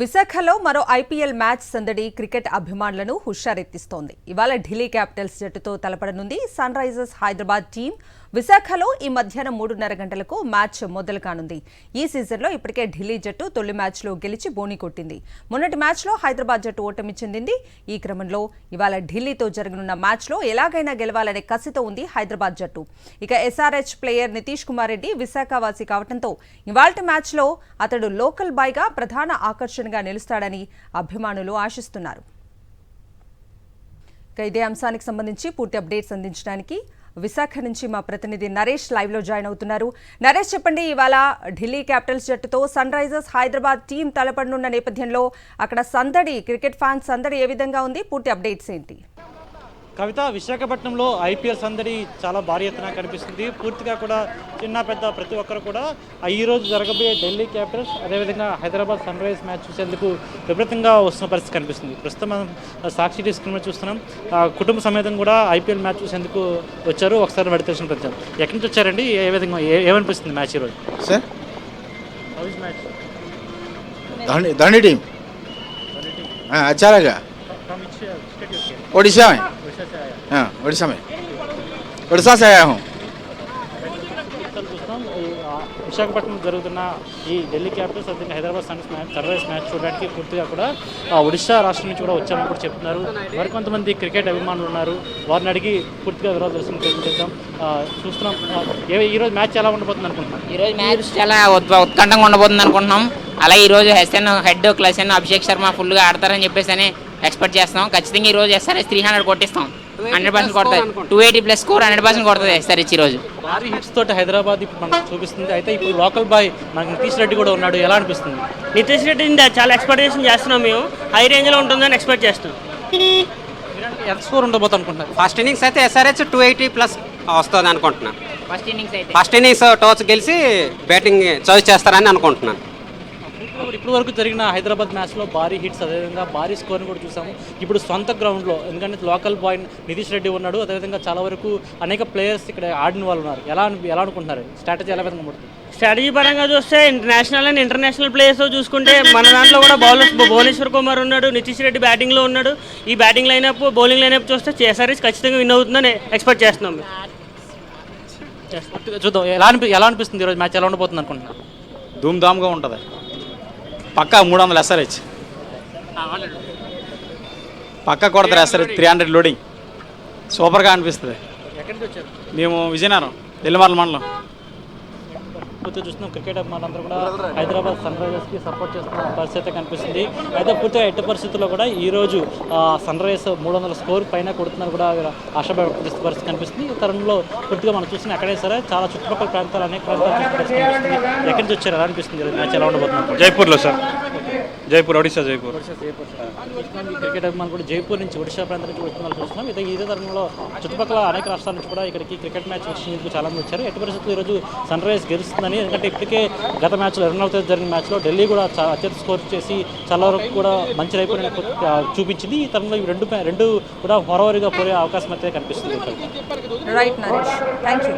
విశాఖలో మరో IPL match సందడి క్రికెట్ అభిమానులను హుషారెత్తిస్తోంది. ఇవాళ ఢిల్లీ క్యాపిటల్స్ జట్టుతో తలపడనుంది సన్ రైజర్స్ హైదరాబాద్ టీం. విశాఖలో ఈ మధ్యాహ్నం 3:30 గంటలకు మ్యాచ్ మొదలు కానుంది. ఈ సీజన్లో ఇప్పటికే ఢిల్లీ జట్టు తొలి మ్యాచ్లో గెలిచి బోణి కొట్టింది. మొన్నటి మ్యాచ్లో హైదరాబాద్ జట్టు ఓటమి చెందింది. ఈ క్రమంలో ఇవాళ ఢిల్లీతో జరగనున్న మ్యాచ్లో ఎలాగైనా గెలవాలనే కసితో ఉంది హైదరాబాద్ జట్టు. ఇక ఎస్ఆర్హెచ్ ప్లేయర్ నితీష్ కుమార్ రెడ్డి విశాఖవాసి కావడంతో ఇవాల్టి మ్యాచ్లో అతడు లోకల్ బాయ్గా ప్రధాన ఆకర్షణగా నిలుస్తాడని అభిమానులు ఆశిస్తున్నారు. ఇక ఇదే అంశానికి సంబంధించి పూర్తి అప్డేట్స్ అందించడానికి విశాఖ నుంచి మా ప్రతినిధి నరేష్ లైవ్ లో జాయిన్ అవుతున్నారు. నరేష్, చెప్పండి, ఇవాళ ఢిల్లీ క్యాపిటల్స్ జట్టుతో సన్ రైజర్స్ హైదరాబాద్ టీం తలపడనున్న నేపథ్యంలో అక్కడ సందడి, క్రికెట్ ఫ్యాన్స్ సందడి ఏ విధంగా ఉంది? పూర్తి అప్డేట్స్ ఏంటి? కవిత, విశాఖపట్నంలో ఐపీఎల్ సందడి చాలా భారీ ఎత్తున కనిపిస్తుంది. పూర్తిగా కూడా చిన్న పెద్ద ప్రతి ఒక్కరు కూడా ఈరోజు జరగబోయే ఢిల్లీ క్యాపిటల్స్ అదేవిధంగా హైదరాబాద్ సన్ రైజ్ మ్యాచ్ చూసేందుకు విపరీతంగా వస్తున్న పరిస్థితి కనిపిస్తుంది. ప్రస్తుతం మనం సాక్షి టీవీ స్క్రీన్ మీద చూస్తున్నాం. కుటుంబ సమేతం కూడా ఐపీఎల్ మ్యాచ్ చూసేందుకు వచ్చారు. ఒకసారి వాడి తెలిసిన ప్రతి ఎక్కడి నుంచి వచ్చారండి? ఏ విధంగా ఏమనిపిస్తుంది మ్యాచ్ ఈరోజు? సార్ दांडी टीम अच्छा लगा। उड़ीसा में, हाँ उड़ीसा में, उड़ीसा से आया हूँ। విశాఖపట్నం జరుగుతున్న ఈ ఢిల్లీ క్యాపిటల్స్ అదే హైదరాబాద్ సన్ రైజ్ మ్యాచ్ చూడడానికి పూర్తిగా కూడా ఒడిశా రాష్ట్రం నుంచి కూడా వచ్చామని కూడా చెప్తున్నారు. మరికొంతమంది క్రికెట్ అభిమానులు ఉన్నారు. వారిని అడిగి పూర్తిగా వివరాలు తెలుసుకుంటాం. చూస్తున్నాం, ఈరోజు మ్యాచ్ ఎలా ఉండబోతుంది అనుకుంటున్నాం? ఈరోజు మ్యాచ్ చాలా ఉత్కంఠంగా ఉండబోతుంది అనుకుంటున్నాం. అలాగే ఈరోజు ఎస్ఎన్ హెడ్ క్లసెన్ అభిషేక్ శర్మ ఫుల్గా ఆడతారని చెప్పేసి అని ఎక్స్పెక్ట్ చేస్తాం. ఖచ్చితంగా ఈరోజు ఎస్ఆర్ఎస్ 300 కొట్టిస్తాం. 100% కొడుతుంది. 280+ స్కోర్ 100% కొడుతుంది ఎస్ఆర్హెచ్ ఈరోజు. భారీ హిట్స్ తోటి హైదరాబాద్ ఇప్పుడు మనకు చూపిస్తుంది. అయితే ఇప్పుడు లోకల్ బాయ్ మనకి నితీష్ రెడ్డి కూడా ఉన్నాడు. ఎలా అనిపిస్తుంది? నితీష్ రెడ్డిని చాలా ఎక్స్పెక్టేషన్ చేస్తున్నాం. మేము హై రేంజ్లో ఉంటుందని ఎక్స్పెక్ట్ చేస్తున్నాం. ఎంత స్కోర్ ఉండబోతుంది అనుకుంటున్నారు? ఫస్ట్ ఇన్నింగ్స్ అయితే ఎస్ఆర్హెచ్ 280+ వస్తుంది అనుకుంటున్నాను. ఫస్ట్ ఇన్నింగ్స్ టాస్ గెలిచి బ్యాటింగ్ చాయిస్ చేస్తారని అనుకుంటున్నాను. ఇప్పుడు వరకు జరిగిన హైదరాబాద్ మ్యాచ్లో భారీ హిట్స్ అదేవిధంగా భారీ స్కోర్ని కూడా చూసాము. ఇప్పుడు సొంత గ్రౌండ్లో, ఎందుకంటే లోకల్ బాయ్ నితీష్ రెడ్డి ఉన్నాడు. అదేవిధంగా చాలా వరకు అనేక ప్లేయర్స్ ఇక్కడ ఆడిన వాళ్ళు ఉన్నారు. ఎలా అనుకుంటున్నారు? స్ట్రాటజీ ఎలా విధంగా ఉంటుంది? స్ట్రాటజీ పరంగా చూస్తే నేషనల్ అండ్ ఇంటర్నేషనల్ ప్లేయర్స్ చూసుకుంటే మన దాంట్లో కూడా బౌలర్స్ భువనేశ్వర్ కుమార్ ఉన్నాడు, నితీష్ రెడ్డి బ్యాటింగ్లో ఉన్నాడు. ఈ బ్యాటింగ్ లైనప్, బౌలింగ్ లైనప్ చూస్తే ఎస్ఆర్హెచ్ ఖచ్చితంగా విన్ అవుతుందని ఎక్స్పెక్ట్ చేస్తున్నాం. చూద్దాం ఎలా అనిపిస్తుంది ఈరోజు మ్యాచ్ ఎలా ఉండబోతుంది అనుకుంటున్నాను? ధూమ్ధామ్గా ఉంటుంది. పక్కా 300 ఎస్ఆర్హెచ్, పక్కా కొడతారు ఎస్ఆర్హెచ్. 300 లోడింగ్ సూపర్గా అనిపిస్తుంది. ఎక్కడి నుంచి వచ్చారు? మేము విజయనగరం నెల్లిమర్ల మండలం. పూర్తిగా చూస్తున్నాం, క్రికెట్ అభిమానులందరూ కూడా హైదరాబాద్ సన్ రైజర్స్కి సపోర్ట్ చేస్తున్న పరిస్థితి కనిపిస్తుంది. అయితే పూర్తిగా ఎట్టి పరిస్థితుల్లో కూడా ఈరోజు సన్ రైజర్స్ 300 స్కోర్ పైన కొడుతున్నారు కూడా ఆశాభావ పరిస్థితి కనిపిస్తుంది. ఈ తరుణంలో పూర్తిగా మనం చూసిన ఎక్కడైనా సరే చాలా చుట్టుపక్కల ప్రాంతాలు అనేక ప్రాంతాలు కనిపిస్తుంది. ఎక్కడి నుంచి వచ్చారు? ఎలా అనిపిస్తుంది మ్యాచ్ ఎలా ఉండబోతుంది? జైపూర్లో సార్, జైపూర్, ఒడిశా జైపూర్. క్రికెట్ అభిమానులు కూడా జైపూర్ నుంచి, ఒడిశా ప్రాంతం నుంచి వస్తున్నారు చూస్తున్నాం. ఇదే తరుణంలో చుట్టుపక్కల అనేక రాష్ట్రాల నుంచి కూడా ఇక్కడికి క్రికెట్ మ్యాచ్ వీక్షించేందుకు చాలా మంది వచ్చారు. ఎట్టి పరిస్థితులు ఈరోజు సన్ రైజర్స్ గెలుస్తుందని, ఎందుకంటే ఇప్పటికే గత మ్యాచ్లో 29వ తేదీ జరిగిన మ్యాచ్లో ఢిల్లీ కూడా అత్యంత స్కోర్ చేసి చాలా వరకు కూడా మంచి రైపుని చూపించింది. ఈ తరుణంలో ఇవి రెండు కూడా హోరవరిగా పోయే అవకాశం అయితే కనిపిస్తుంది. Right Naresh, thank you.